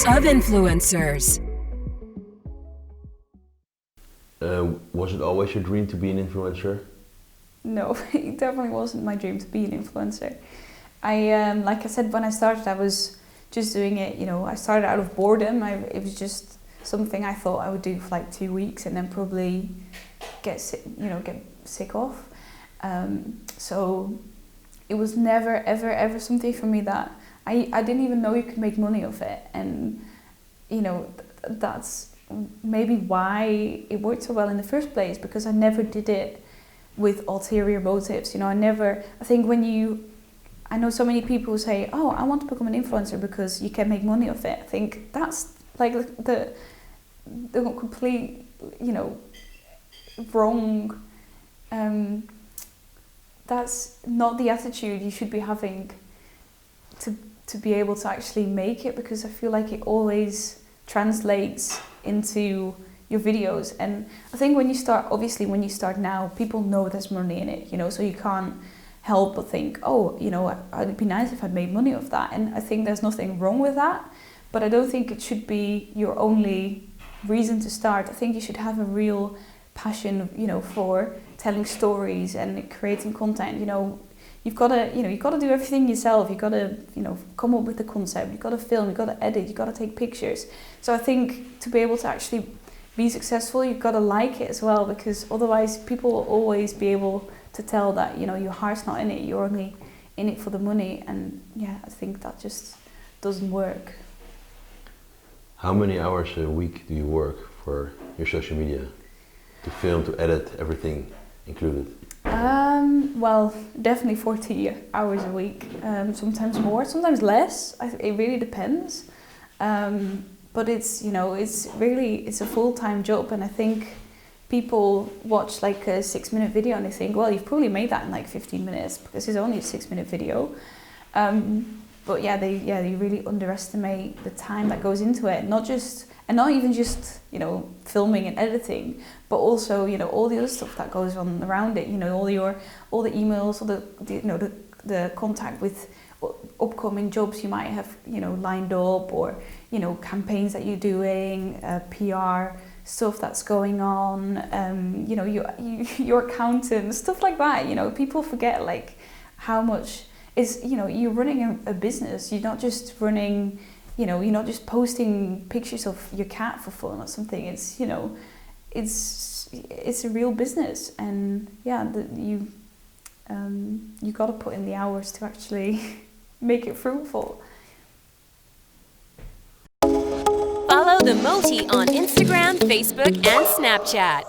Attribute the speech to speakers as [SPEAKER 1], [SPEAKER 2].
[SPEAKER 1] Lives of Influencers.
[SPEAKER 2] Was it always your dream to be an influencer?
[SPEAKER 3] No, it definitely wasn't my dream to be an influencer. Like I said, when I started, I was just doing it, I started out of boredom. It was just something I thought I would do for like 2 weeks and then probably get sick of. So it was never, ever something for me that I didn't even know you could make money of it. And, that's maybe why it worked so well in the first place, because I never did it with ulterior motives. I know so many people who say, oh, I want to become an influencer because you can make money of it. I think that's like the complete, wrong. That's not the attitude you should be having to be able to actually make it, because I feel like it always translates into your videos. And I think when you start now, people know there's money in it, so you can't help but think, oh, it'd be nice if I'd made money off that. And I think there's nothing wrong with that, but I don't think it should be your only reason to start. I think you should have a real passion, for telling stories and creating content. You've got to do everything yourself. You've got to, come up with the concept. You've got to film. You've got to edit. You've got to take pictures. So I think to be able to actually be successful, you've got to like it as well, because otherwise people will always be able to tell that, your heart's not in it. You're only in it for the money. And yeah, I think that just doesn't work.
[SPEAKER 2] How many hours a week do you work for your social media? To film, to edit, everything included?
[SPEAKER 3] Well, definitely 40 hours a week. Sometimes more, sometimes less. It really depends. But it's a full-time job, and I think people watch like a 6-minute video and they think, well, you've probably made that in like 15 minutes because it's only a 6-minute video. But they really underestimate the time that goes into it. Not even just filming and editing, but also all the other stuff that goes on around it. All the emails, all the contact with upcoming jobs you might have lined up, or campaigns that you're doing, PR stuff that's going on. Your accountant, stuff like that. People forget like how much is you're running a business. You're not just running. You're not just posting pictures of your cat for fun or something. It's it's a real business, and you got to put in the hours to actually make it fruitful.
[SPEAKER 1] Follow the Moti on Instagram, Facebook, and Snapchat.